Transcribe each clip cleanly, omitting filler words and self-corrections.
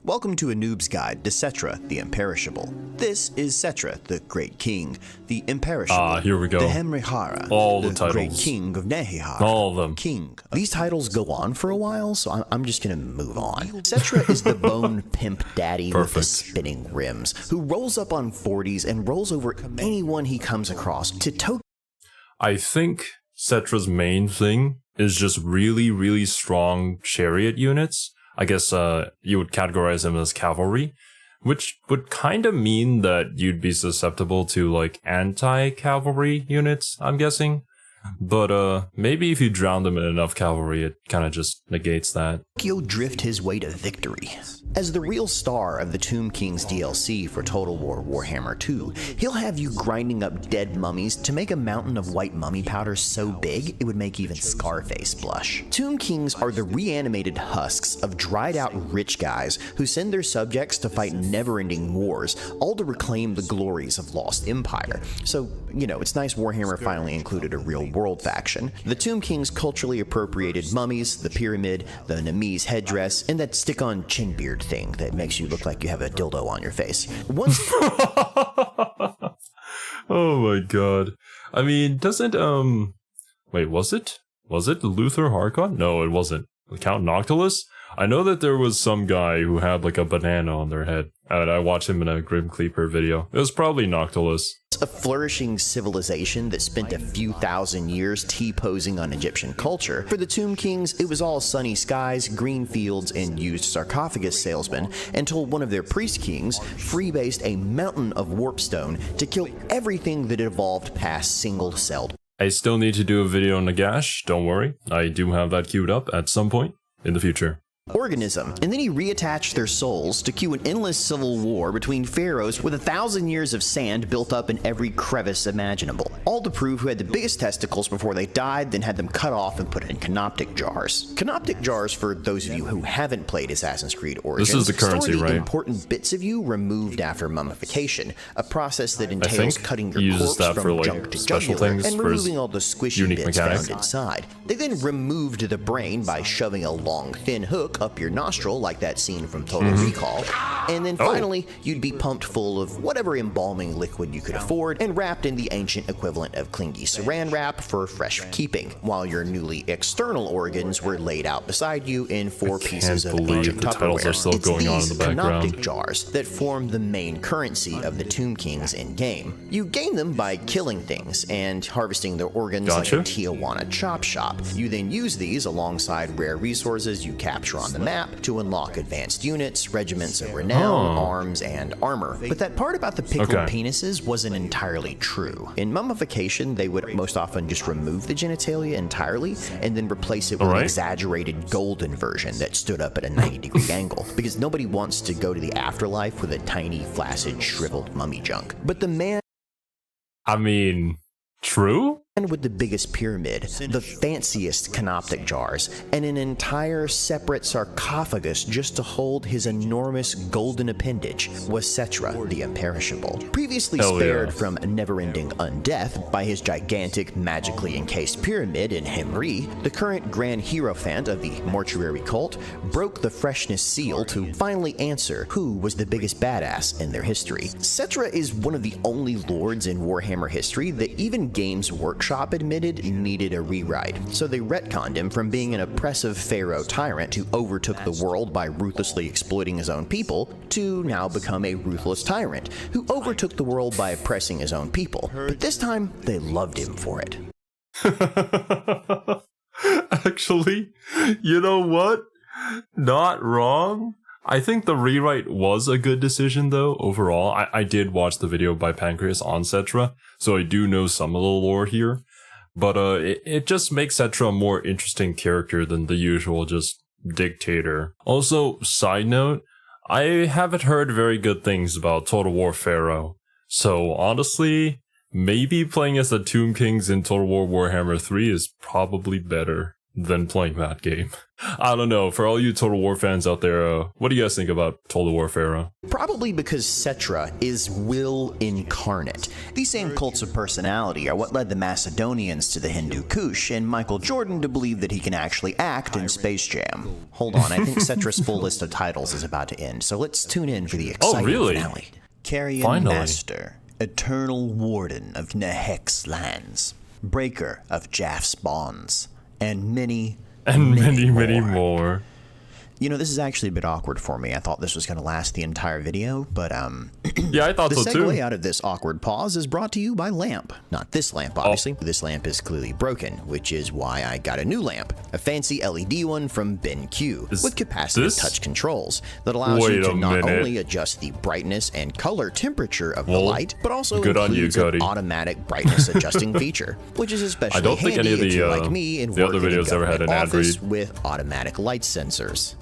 Welcome to a noob's guide to SETTRA the Imperishable. This is SETTRA, the Great King, the Imperishable, here we go. the Hemrihara, all the titles. Great King of Nehihara, all of them. King. These titles go on for a while, so I'm just gonna move on. SETTRA is the bone pimp daddy with the spinning rims, who rolls up on 40s and rolls over anyone he comes across to I think SETTRA's main thing is just really strong chariot units. I guess you would categorize them as cavalry, which would kind of mean that you'd be susceptible to like anti-cavalry units, I'm guessing. But maybe if you drown them in enough cavalry, it kind of just negates that. Tokyo drift his way to victory. As the real star of the Tomb King's DLC for Total War Warhammer 2, he'll have you grinding up dead mummies to make a mountain of white mummy powder so big it would make even Scarface blush. Tomb Kings are the reanimated husks of dried out rich guys who send their subjects to fight never-ending wars, all to reclaim the glories of Lost Empire. So, you know, it's nice Warhammer finally included a real world faction. The Tomb King's culturally appropriated mummies, the pyramid, the Nemesis headdress, and that stick-on chin beard thing that makes you look like you have a dildo on your face. Once oh my god. I mean, doesn't wait, was it LUTHOR HARKON? No, it wasn't. Count Noctilus? I know that there was some guy who had like a banana on their head, and I watched him in a Grim Cleaper video. It was probably Noctilus. A flourishing civilization that spent a few thousand years T-posing on Egyptian culture. For the Tomb Kings, it was all sunny skies, green fields, and used sarcophagus salesmen, until one of their priest kings freebased a mountain of warpstone to kill everything that evolved past single-celled. I still need to do a video on Nagash, don't worry. I do have that queued up at some point in the future. Organism, and then he reattached their souls to cue an endless civil war between pharaohs with 1,000 years of sand built up in every crevice imaginable, all to prove who had the biggest testicles before they died, then had them cut off and put in canoptic jars. Canoptic jars, for those of you who haven't played Assassin's Creed Origins, this is the currency, store the right? important bits of you removed after mummification, a process that entails cutting your corpse that from for, like, junk to special jugular things and for removing all the squishy unique bits mechanics. found inside. They then removed the brain by shoving a long, thin hook up your nostril, like that scene from Total Recall, and then finally you'd be pumped full of whatever embalming liquid you could afford and wrapped in the ancient equivalent of clingy saran wrap for fresh keeping, while your newly external organs were laid out beside you in 4 pieces of ancient Tupperware. Are still going on in the background. Canoptic jars that form the main currency of the Tomb Kings in-game. You gain them by killing things and harvesting their organs like a Tijuana chop shop. You then use these alongside rare resources you capture on the map to unlock advanced units, regiments of renown, arms, and armor. But that part about the pickled penises wasn't entirely true. In mummification, they would most often just remove the genitalia entirely and then replace it with an exaggerated golden version that stood up at a 90-degree angle, because nobody wants to go to the afterlife with a tiny, flaccid, shriveled mummy junk. But the man... I mean, true? with the biggest pyramid, the fanciest canoptic jars, and an entire separate sarcophagus just to hold his enormous golden appendage was SETTRA the Imperishable. Previously spared from never-ending undeath by his gigantic, magically encased pyramid in Hemri, the current Grand Hierophant of the mortuary cult broke the freshness seal to finally answer who was the biggest badass in their history. SETTRA is one of the only lords in Warhammer history that even Games Workshop admitted needed a rewrite, so they retconned him from being an oppressive pharaoh tyrant who overtook the world by ruthlessly exploiting his own people, to now become a ruthless tyrant who overtook the world by oppressing his own people. But this time, they loved him for it. Actually, you know what? Not wrong. I think the rewrite was a good decision, though, overall. I did watch the video by Pancreas on SETTRA, so I do know some of the lore here. But it just makes SETTRA a more interesting character than the usual just dictator. Also, side note, I haven't heard very good things about Total War Pharaoh. So honestly, maybe playing as the Tomb Kings in Total War Warhammer 3 is probably better. than playing that game. I don't know. For all you Total War fans out there, what do you guys think about Total Warfare? Probably because SETTRA is will incarnate. These same cults of personality are what led the Macedonians to the Hindu Kush and Michael Jordan to believe that he can actually act in Space Jam. Hold on, I think SETTRA's full list of titles is about to end, so let's tune in for the exciting finale. Carrion Master, Eternal Warden of Nehek's lands, Breaker of Jaff's bonds, and many more. You know, this is actually a bit awkward for me. I thought this was going to last the entire video, but yeah, I thought so too. The segue out of this awkward pause is brought to you by lamp. Not this lamp, obviously. This lamp is clearly broken, which is why I got a new lamp. A fancy LED one from BenQ with capacitive touch controls that allows you to not only adjust the brightness and color temperature of the light, but also includes an automatic brightness adjusting feature, which is especially handy if you're like me and work in a government office with automatic light sensors.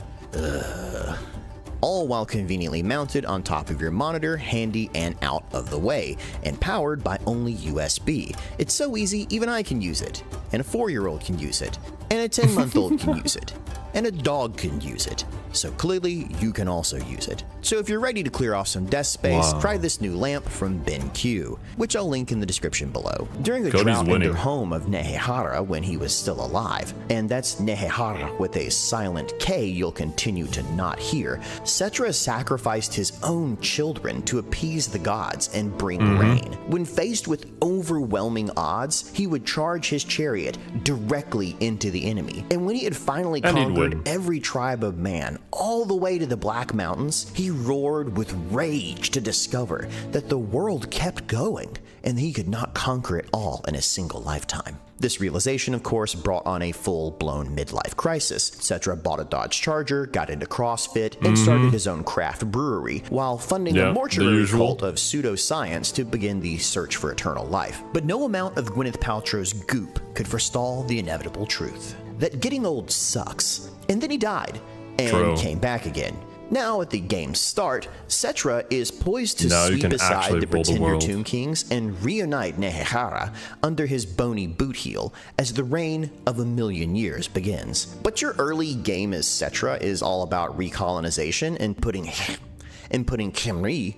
All while conveniently mounted on top of your monitor, handy and out of the way, and powered by only USB. It's so easy, even I can use it, and a 4-year-old can use it, and a 10-month-old can use it, and a dog can use it. So clearly, you can also use it. So if you're ready to clear off some desk space, try this new lamp from BenQ, which I'll link in the description below. During a drought in their home of Nehehara when he was still alive, and that's Nehehara with a silent K you'll continue to not hear, SETTRA sacrificed his own children to appease the gods and bring rain. When faced with overwhelming odds, he would charge his chariot directly into the enemy. And when he had finally conquered every tribe of man, all the way to the Black Mountains, he roared with rage to discover that the world kept going and he could not conquer it all in a single lifetime. This realization, of course, brought on a full-blown midlife crisis. SETTRA bought a Dodge Charger, got into CrossFit, and started his own craft brewery, while funding a mortuary cult of pseudoscience to begin the search for eternal life. But no amount of Gwyneth Paltrow's goop could forestall the inevitable truth that getting old sucks. And then he died, and came back again. Now, at the game's start, SETTRA is poised to sweep aside the pretender Tomb Kings and reunite Nehehara under his bony boot heel as the reign of 1,000,000 years begins. But your early game as SETTRA is all about recolonization and putting Khemri.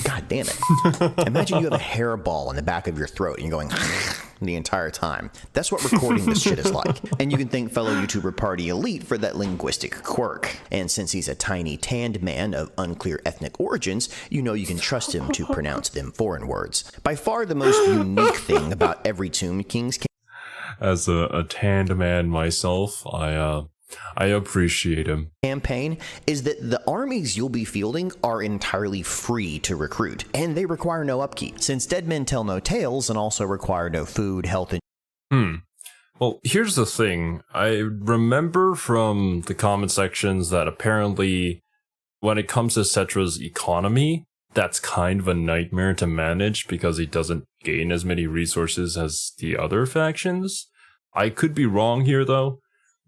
God damn it. Imagine you have a hairball in the back of your throat and you're going the entire time. That's what recording this shit is like. And you can thank fellow YouTuber Party Elite for that linguistic quirk. And since he's a tiny tanned man of unclear ethnic origins, you know you can trust him to pronounce them foreign words. By far the most unique thing about every Tomb King's as a tanned man myself, I appreciate him. Campaign is that the armies you'll be fielding are entirely free to recruit, and they require no upkeep, since dead men tell no tales and also require no food, health, and Well, here's the thing. I remember from the comment sections that apparently when it comes to SETTRA's economy, that's kind of a nightmare to manage because he doesn't gain as many resources as the other factions. I could be wrong here, though.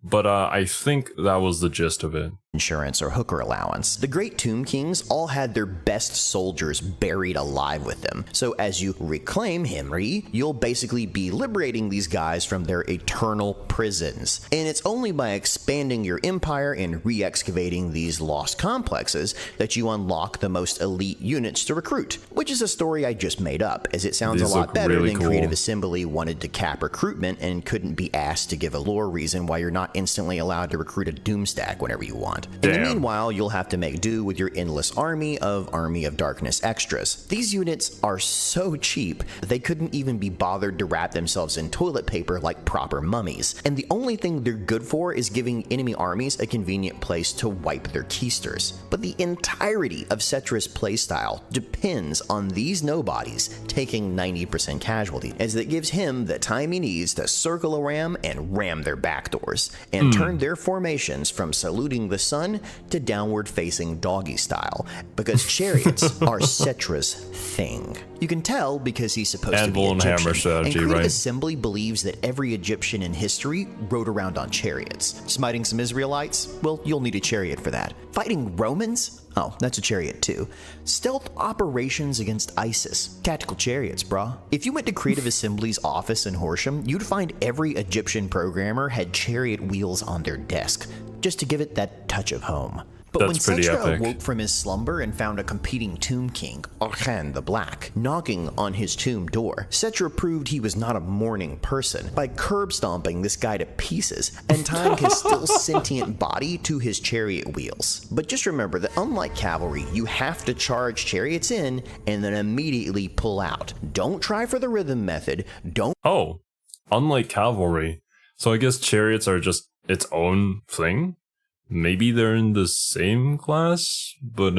But I think that was the gist of it. Insurance or hooker allowance. The great Tomb Kings all had their best soldiers buried alive with them. So as you reclaim Khemri, you'll basically be liberating these guys from their eternal prisons. And it's only by expanding your empire and re-excavating these lost complexes that you unlock the most elite units to recruit, which is a story I just made up, as it sounds a lot better than Creative Assembly wanted to cap recruitment and couldn't be asked to give a lore reason why you're not instantly allowed to recruit a Doomstack whenever you want. In the meanwhile, you'll have to make do with your endless army of Darkness extras. These units are so cheap that they couldn't even be bothered to wrap themselves in toilet paper like proper mummies, and the only thing they're good for is giving enemy armies a convenient place to wipe their keisters. But the entirety of SETTRA's playstyle depends on these nobodies taking 90% casualty, as it gives him the time he needs to circle around and ram their backdoors, and turn their formations from saluting the sun to downward-facing doggy style, because chariots are SETTRA's thing. You can tell because he's supposed to be Egyptian, and Creative Assembly believes that every Egyptian in history rode around on chariots. Smiting some Israelites? Well, you'll need a chariot for that. Fighting Romans? Oh, that's a chariot too. Stealth operations against ISIS. Tactical chariots, brah. If you went to Creative Assembly's office in Horsham, you'd find every Egyptian programmer had chariot wheels on their desk, just to give it that touch of home. But That's when pretty SETTRA epic. awoke from his slumber and found a competing tomb king, HARKON the Black, knocking on his tomb door, SETTRA proved he was not a morning person by curb stomping this guy to pieces and tying his still sentient body to his chariot wheels. But just remember that unlike cavalry, you have to charge chariots in and then immediately pull out. Don't try for the rhythm method. Don't. Oh, unlike cavalry. So I guess chariots are just its own thing? Maybe they're in the same class, but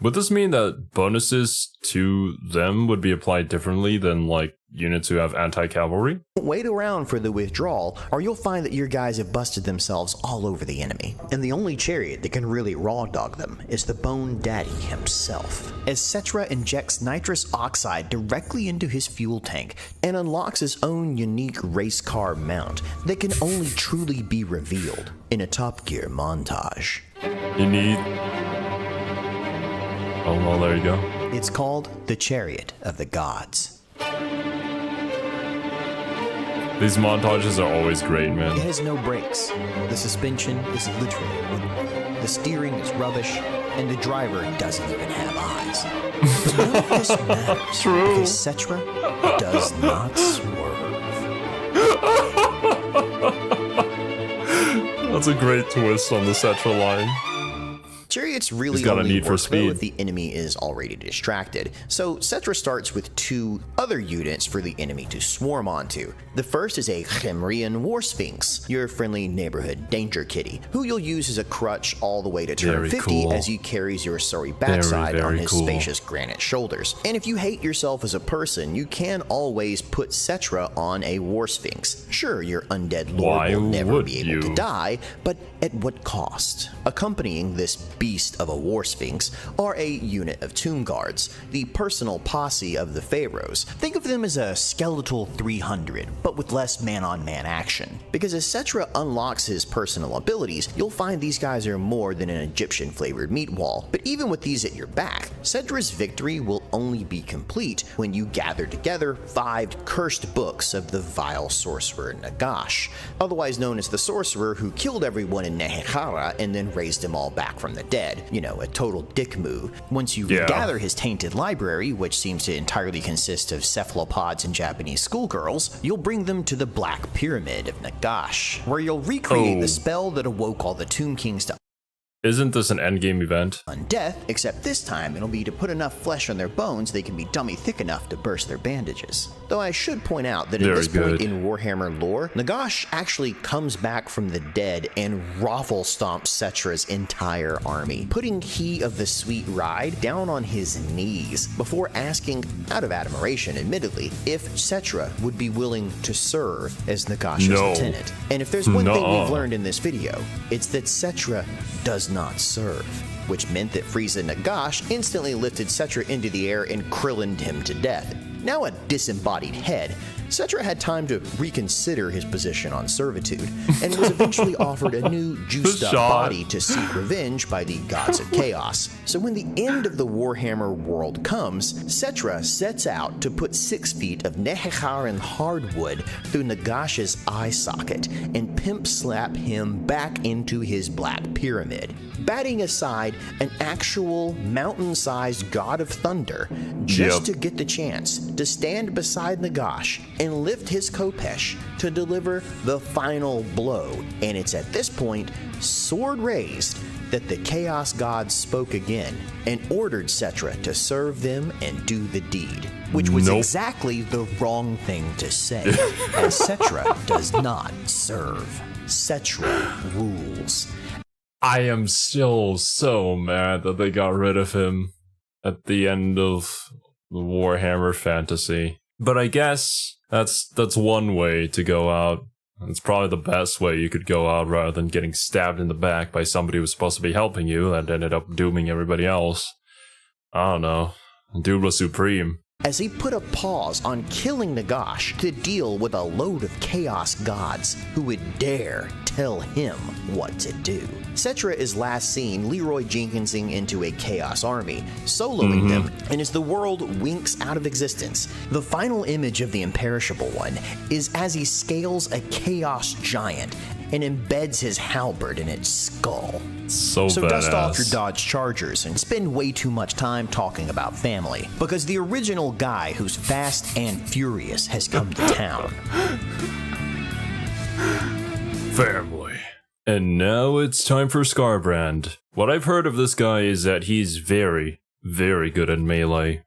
would this mean that bonuses to them would be applied differently than like units who have anti-cavalry? Wait around for the withdrawal, or you'll find that your guys have busted themselves all over the enemy. And the only chariot that can really raw dog them is the Bone Daddy himself, as SETTRA injects nitrous oxide directly into his fuel tank and unlocks his own unique race car mount that can only truly be revealed in a Top Gear montage. You need... Oh, well, there you go. It's called the Chariot of the Gods. These montages are always great, It man. has no brakes. The suspension is literally wooden. The steering is rubbish, and the driver doesn't even have eyes. But none of this matters, True. because SETTRA does not swerve. That's a great twist on the SETTRA line. Chariots really He's got a only need for work though speed. if the enemy is already distracted, so SETTRA starts with two other units for the enemy to swarm onto. The first is a Khemrian War Sphinx, your friendly neighborhood danger kitty, who you'll use as a crutch all the way to turn Very 50 cool. as he carries your sorry backside on very his cool. spacious granite shoulders. And if you hate yourself as a person, you can always put SETTRA on a War Sphinx. Sure, your undead lord Why will never would be able to you? die, but at what cost? Accompanying this beast of a war sphinx are a unit of tomb guards, the personal posse of the pharaohs. Think of them as a skeletal 300, but with less man-on-man action. Because as SETTRA unlocks his personal abilities, you'll find these guys are more than an Egyptian-flavored meat wall. But even with these at your back, SETTRA's victory will only be complete when you gather together 5 cursed books of the vile sorcerer Nagash, otherwise known as the sorcerer who killed everyone in Nehekhara and then raised them all back from the dead. You know, a total dick move. Once you Yeah. gather his tainted library, which seems to entirely consist of cephalopods and Japanese schoolgirls, you'll bring them to the Black Pyramid of Nagash, where you'll recreate the spell that awoke all the Tomb Kings to Isn't this an endgame event? undeath, except this time it'll be to put enough flesh on their bones they can be dummy thick enough to burst their bandages. Though I should point out that at Very this point good. in Warhammer lore, Nagash actually comes back from the dead and raffle stomps SETTRA's entire army, putting he of the sweet ride down on his knees before asking, out of admiration admittedly, if SETTRA would be willing to serve as Nagash's No. lieutenant. And if there's one thing Nuh-uh. we've learned in this video, it's that SETTRA does not serve, which meant that Frieza Nagash instantly lifted SETTRA into the air and Krillined him to death. Now a disembodied head, SETTRA had time to reconsider his position on servitude, and was eventually offered a new juiced-up shot. body to seek revenge by the gods of chaos. So when the end of the Warhammer world comes, SETTRA sets out to put 6 feet of Nehekharan hardwood through Nagash's eye socket and pimp slap him back into his black pyramid, batting aside an actual mountain-sized god of thunder just to get the chance to stand beside Nagash and lift his Khopesh to deliver the final blow. And it's at this point, sword raised, that the Chaos Gods spoke again and ordered SETTRA to serve them and do the deed, which was Nope. exactly the wrong thing to say, as SETTRA does not serve. SETTRA rules. I am still so mad that they got rid of him at the end of the Warhammer Fantasy. But I guess that's one way to go out. It's probably the best way you could go out rather than getting stabbed in the back by somebody who was supposed to be helping you and ended up dooming everybody else. I don't know. Dude was supreme. As he put a pause on killing Nagash to deal with a load of chaos gods who would dare tell him what to do. SETTRA is last seen Leroy Jenkinsing into a Chaos army, soloing them, and as the world winks out of existence, the final image of the Imperishable One is as he scales a Chaos giant and embeds his halberd in its skull. So dust off badass. your Dodge Chargers and spend way too much time talking about family, because the original guy who's fast and furious has come to town. Family. And now it's time for SKARBRAND. What I've heard of this guy is that he's very, very good at melee.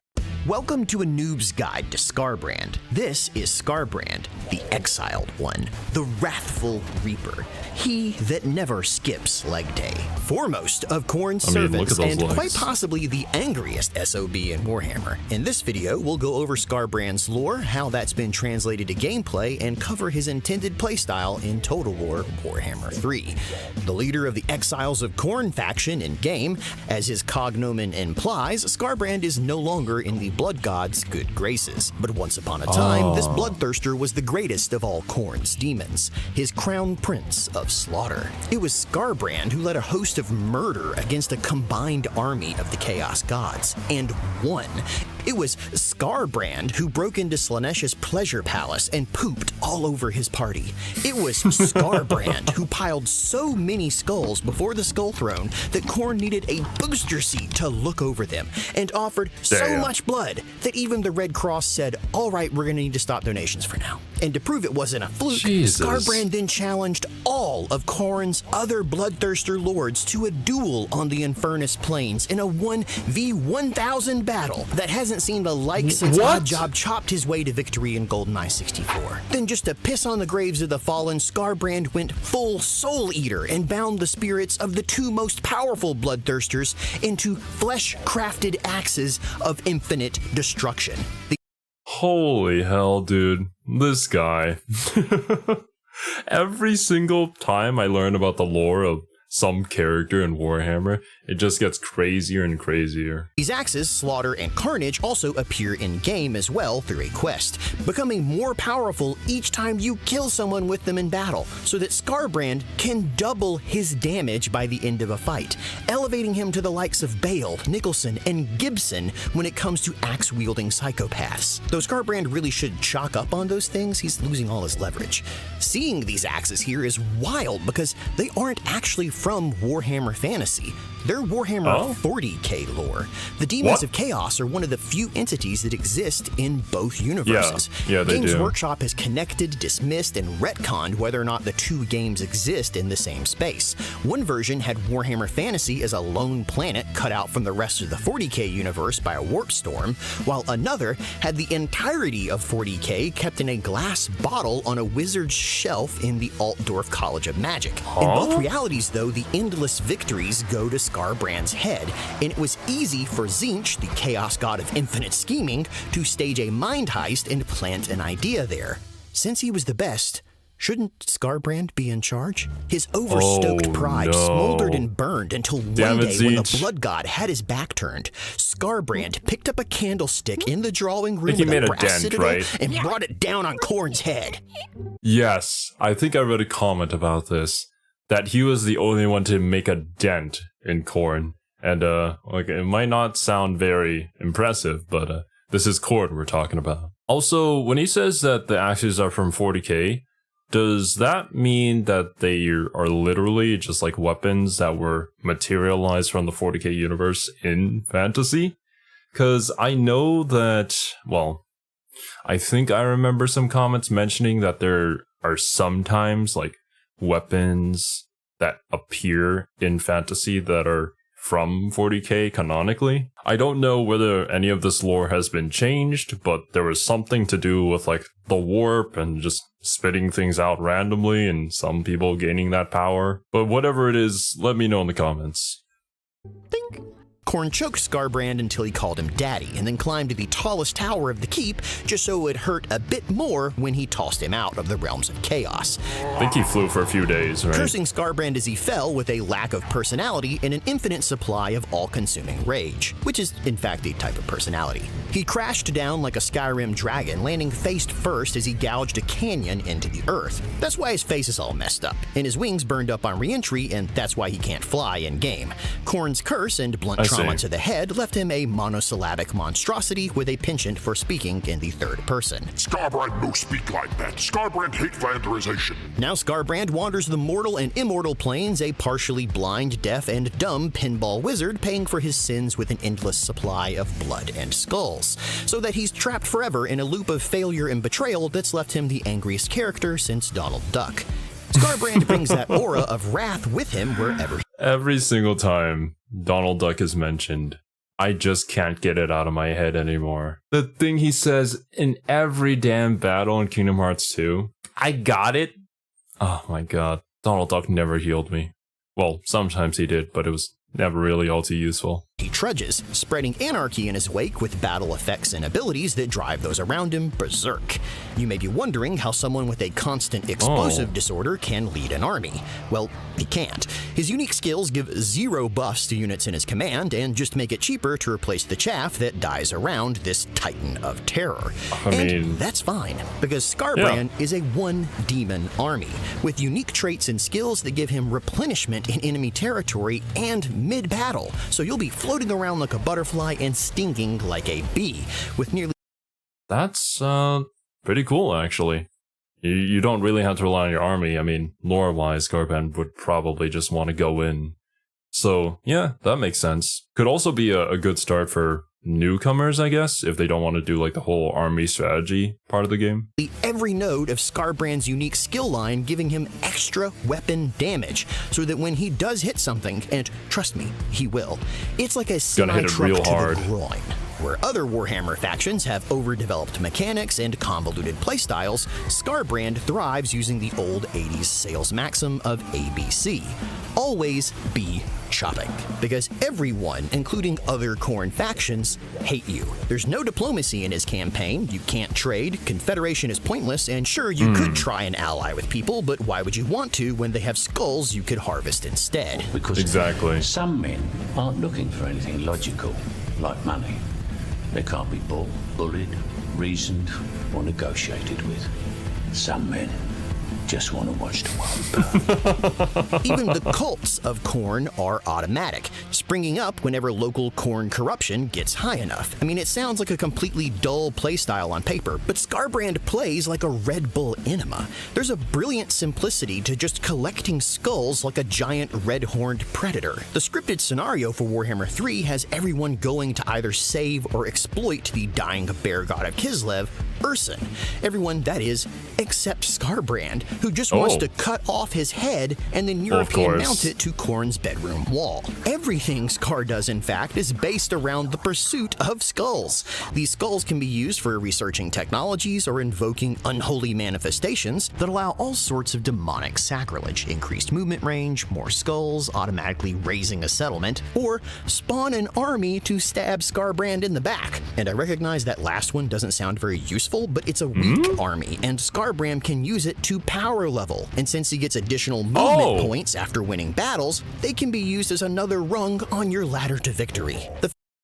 Welcome to a noob's guide to SKARBRAND. This is SKARBRAND, the exiled one, the wrathful reaper, he that never skips leg day. Foremost of Khorne's servants, and legs. quite possibly the angriest SOB in Warhammer. In this video, we'll go over SKARBRAND's lore, how that's been translated to gameplay, and cover his intended playstyle in Total War Warhammer 3. The leader of the Exiles of Khorne faction in game, as his cognomen implies, SKARBRAND is no longer in the Blood God's good graces. But once upon a time, this bloodthirster was the greatest of all Khorne's demons, his crown prince of slaughter. It was SKARBRAND who led a host of murder against a combined army of the Chaos Gods, and won. It was SKARBRAND who broke into Slaaneish's pleasure palace and pooped all over his party. It was SKARBRAND who piled so many skulls before the Skull Throne that Khorne needed a booster seat to look over them, and offered so much blood that even the Red Cross said, "All right, we're gonna need to stop donations for now." And to prove it wasn't a fluke, SKARBRAND then challenged all of Khorne's other bloodthirster lords to a duel on the Infernus Plains in a 1v1000 battle that hasn't seen the like since Oddjob chopped his way to victory in GoldenEye 64. Then just to piss on the graves of the fallen, SKARBRAND went full Soul Eater and bound the spirits of the two most powerful bloodthirsters into flesh-crafted axes of infinite destruction. Holy hell, dude. This guy. Every single time I learn about the lore of some character in Warhammer, it just gets crazier and crazier. These axes, Slaughter and Carnage, also appear in-game as well through a quest, becoming more powerful each time you kill someone with them in battle, so that SKARBRAND can double his damage by the end of a fight, elevating him to the likes of Bale, Nicholson, and Gibson when it comes to axe-wielding psychopaths. Though SKARBRAND really should chalk up on those things, he's losing all his leverage. Seeing these axes here is wild because they aren't actually from Warhammer Fantasy. They're Warhammer 40k lore. The Demons of Chaos are one of the few entities that exist in both universes. Yeah, they Games do. Workshop has connected, dismissed, and retconned whether or not the two games exist in the same space. One version had Warhammer Fantasy as a lone planet cut out from the rest of the 40k universe by a warp storm, while another had the entirety of 40k kept in a glass bottle on a wizard's shelf in the Altdorf College of Magic. In both realities, though, the endless victories go to SKARBRAND's head, and it was easy for Tzeentch, the chaos god of infinite scheming, to stage a mind heist and plant an idea there. Since he was the best, shouldn't SKARBRAND be in charge? His overstoked pride smoldered and burned until one day when the blood god had his back turned, SKARBRAND picked up a candlestick in the drawing room with a brass citadel and brought it down on Khorne's head. Yes, I think I read a comment about this, that he was the only one to make a dent in Khorne. And, like, it might not sound very impressive, but, this is Khorne we're talking about. Also, when he says that the axes are from 40k, does that mean that they are literally just like weapons that were materialized from the 40k universe in fantasy? Because I know that, well, I think I remember some comments mentioning that there are sometimes, like, weapons that appear in fantasy that are from 40k canonically. I don't know whether any of this lore has been changed, but there was something to do with like the warp and just spitting things out randomly and some people gaining that power. But whatever it is, let me know in the comments. Think. Khorne choked SKARBRAND until he called him daddy, and then climbed to the tallest tower of the keep just so it would hurt a bit more when he tossed him out of the realms of chaos. I think he flew for a few days, right? Cursing SKARBRAND as he fell with a lack of personality and an infinite supply of all-consuming rage, which is in fact a type of personality. He crashed down like a Skyrim dragon, landing face first as he gouged a canyon into the earth. That's why his face is all messed up, and his wings burned up on re-entry, and that's why he can't fly in-game. Khorne's curse and blunt trauma to the head left him a monosyllabic monstrosity with a penchant for speaking in the third person. SKARBRAND no speak like that. SKARBRAND hate Vanderization. Now SKARBRAND wanders the mortal and immortal planes, a partially blind, deaf, and dumb pinball wizard paying for his sins with an endless supply of blood and skulls, so that he's trapped forever in a loop of failure and betrayal that's left him the angriest character since Donald Duck. SKARBRAND brings that aura of wrath with him wherever. Every single time Donald Duck is mentioned, I just can't get it out of my head anymore. The thing he says in every damn battle in Kingdom Hearts 2, I got it. Oh my god, Donald Duck never healed me. Well, sometimes he did, but it was never really all too useful. He trudges, spreading anarchy in his wake with battle effects and abilities that drive those around him berserk. You may be wondering how someone with a constant explosive disorder can lead an army. Well, he can't. His unique skills give 0 buffs to units in his command and just make it cheaper to replace the chaff that dies around this titan of terror. I mean, that's fine, because SKARBRAND is a one-demon army, with unique traits and skills that give him replenishment in enemy territory and mid-battle, so you'll be floating around like a butterfly and stinging like a bee, with nearly... That's, pretty cool, actually. You don't really have to rely on your army. I mean, lore-wise, SKARBRAND would probably just want to go in. So, yeah, that makes sense. Could also be a good start for newcomers, I guess, if they don't want to do like the whole army strategy part of the game. Every node of SKARBRAND's unique skill line giving him extra weapon damage, so that when he does hit something, and trust me, he will, it's like a semi-truck to the groin. Where other Warhammer factions have overdeveloped mechanics and convoluted playstyles, SKARBRAND thrives using the old 80s sales maxim of ABC. Always be chopping, because everyone, including other Khorne factions, hate you. There's no diplomacy in his campaign, you can't trade, Confederation is pointless, and sure, you could try and ally with people, but why would you want to when they have skulls you could harvest instead? Because some men aren't looking for anything logical, like money. They can't be bought, bullied, reasoned, or negotiated with. Some men just want to watch the world burn. Even the cults of Khorne are automatic, springing up whenever local Khorne corruption gets high enough. I mean, it sounds like a completely dull playstyle on paper, but SKARBRAND plays like a Red Bull enema. There's a brilliant simplicity to just collecting skulls like a giant red-horned predator. The scripted scenario for Warhammer 3 has everyone going to either save or exploit the dying bear god of Kislev, Urson. Everyone, that is, except SKARBRAND, who just wants to cut off his head and then European mount it to Khorne's bedroom wall. Everything Skar does, in fact, is based around the pursuit of skulls. These skulls can be used for researching technologies or invoking unholy manifestations that allow all sorts of demonic sacrilege, increased movement range, more skulls, automatically raising a settlement, or spawn an army to stab SKARBRAND in the back. And I recognize that last one doesn't sound very useful, but it's a weak army, and SKARBRAND can use it to power level, and since he gets additional movement points after winning battles, they can be used as another rung on your ladder to victory.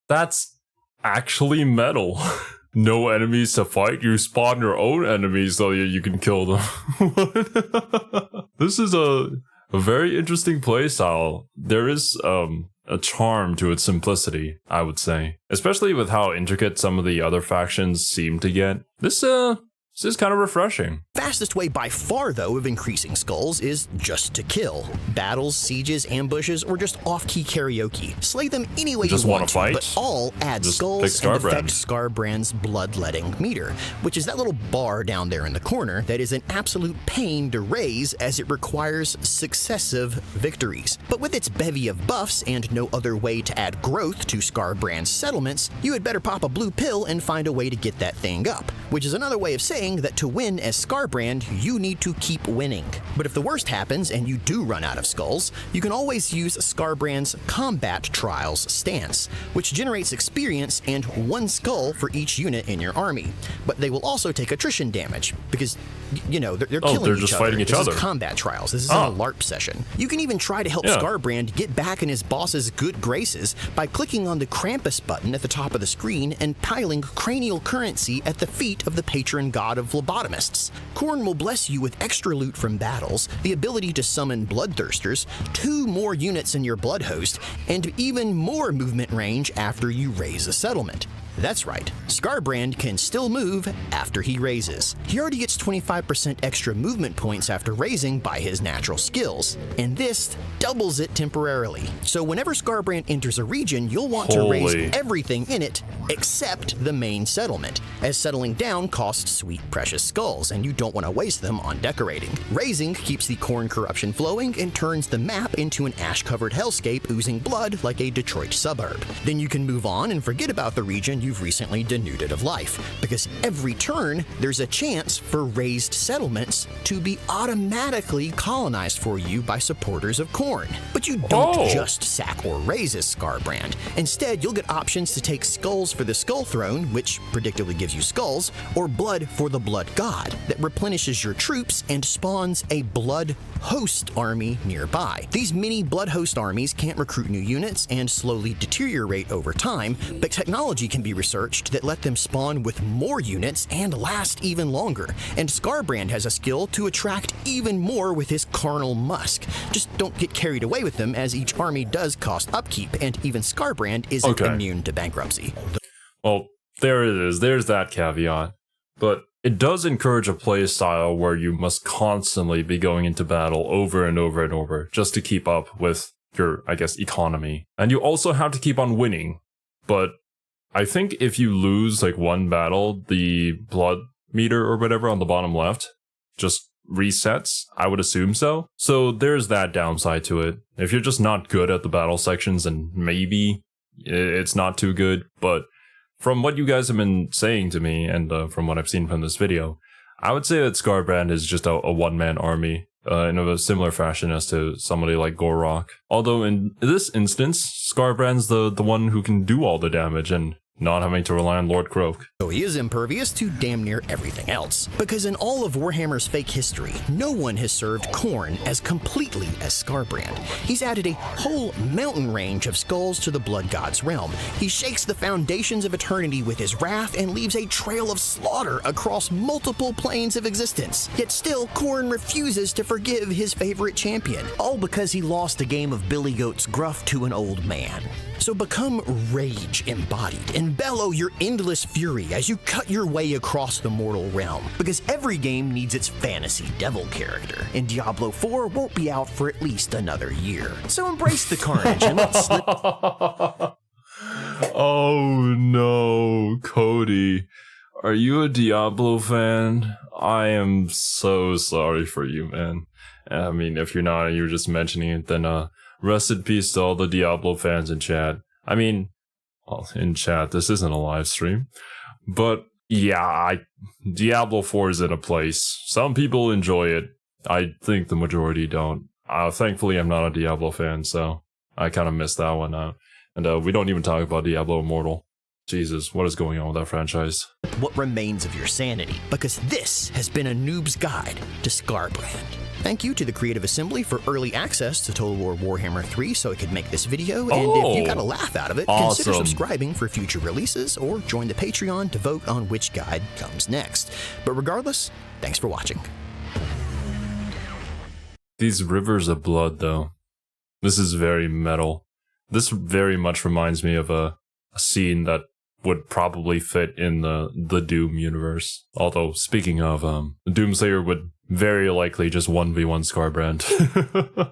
That's actually metal. No enemies to fight, you spawn your own enemies so you can kill them. This is a very interesting playstyle. There is a charm to its simplicity, I would say. Especially with how intricate some of the other factions seem to get. This is kind of refreshing. Fastest way by far, though, of increasing skulls is just to kill. Battles, sieges, ambushes, or just off-key karaoke. Slay them any way you want to, but all add skulls and affect SKARBRAND's bloodletting meter, which is that little bar down there in the corner that is an absolute pain to raise as it requires successive victories. But with its bevy of buffs and no other way to add growth to SKARBRAND's settlements, you had better pop a blue pill and find a way to get that thing up. which is another way of saying that to win as SKARBRAND, you need to keep winning. But if the worst happens and you do run out of skulls, you can always use SKARBRAND's Combat Trials stance, which generates experience and 1 skull for each unit in your army. But they will also take attrition damage, because, you know, they're killing they're each just other. fighting each This other. is Combat Trials. This isn't a LARP session. You can even try to help SKARBRAND get back in his boss's good graces by clicking on the Krampus button at the top of the screen and piling cranial currency at the feet of the patron god of phlebotomists. Khorne will bless you with extra loot from battles, the ability to summon bloodthirsters, 2 more units in your blood host, and even more movement range after you raise a settlement. That's right, SKARBRAND can still move after he raises. He already gets 25% extra movement points after raising by his natural skills, and this doubles it temporarily. So whenever SKARBRAND enters a region, you'll want to raise everything in it except the main settlement, as settling down costs sweet precious skulls, and you don't want to waste them on decorating. Raising keeps the Khorne corruption flowing and turns the map into an ash-covered hellscape oozing blood like a Detroit suburb. Then you can move on and forget about the region you've recently denuded of life, because every turn there's a chance for raised settlements to be automatically colonized for you by supporters of Khorne. But you don't just sack or raise as SKARBRAND. Instead, you'll get options to take skulls for the Skull Throne, which predictably gives you skulls, or blood for the Blood God, that replenishes your troops and spawns a Blood Host army nearby. These mini Blood Host armies can't recruit new units and slowly deteriorate over time, but technology can be researched that let them spawn with more units and last even longer. And SKARBRAND has a skill to attract even more with his carnal musk. Just don't get carried away with them, as each army does cost upkeep, and even SKARBRAND isn't immune to bankruptcy. Well, there it is. There's that caveat. But it does encourage a play style where you must constantly be going into battle over and over and over just to keep up with your, I guess, economy. And you also have to keep on winning. But I think if you lose like 1 battle, the blood meter or whatever on the bottom left just resets. I would assume so. So there's that downside to it. If you're just not good at the battle sections, then maybe it's not too good. But from what you guys have been saying to me, and from what I've seen from this video, I would say that SKARBRAND is just a one-man army in a similar fashion as to somebody like Gorok. Although in this instance, SKARBRAND's the one who can do all the damage and not having to rely on Lord Croak. So he is impervious to damn near everything else. Because in all of Warhammer's fake history, no one has served Khorne as completely as SKARBRAND. He's added a whole mountain range of skulls to the Blood God's realm. He shakes the foundations of eternity with his wrath and leaves a trail of slaughter across multiple planes of existence. Yet still, Khorne refuses to forgive his favorite champion, all because he lost a game of Billy Goat's Gruff to an old man. So become rage embodied and bellow your endless fury as you cut your way across the mortal realm. Because every game needs its fantasy devil character, and Diablo 4 won't be out for at least another year. So embrace the carnage and let's slip. Oh no, Cody. Are you a Diablo fan? I am so sorry for you, man. I mean, if you're not, you're just mentioning it, then rest in peace to all the Diablo fans in chat. I mean, well, in chat, this isn't a live stream. But yeah, Diablo 4 is in a place. Some people enjoy it. I think the majority don't. Thankfully, I'm not a Diablo fan, so I kind of missed that one out. And we don't even talk about Diablo Immortal. Jesus, what is going on with that franchise? What remains of your sanity, because this has been a noob's guide to SKARBRAND. Thank you to the Creative Assembly for early access to Total War Warhammer 3 so I could make this video, and if you got a laugh out of it, consider subscribing for future releases or join the Patreon to vote on which guide comes next. But regardless, thanks for watching. These rivers of blood, though. This is very metal. This very much reminds me of a scene that would probably fit in the Doom universe. Although, speaking of, Doomslayer would very likely just 1v1 SKARBRAND.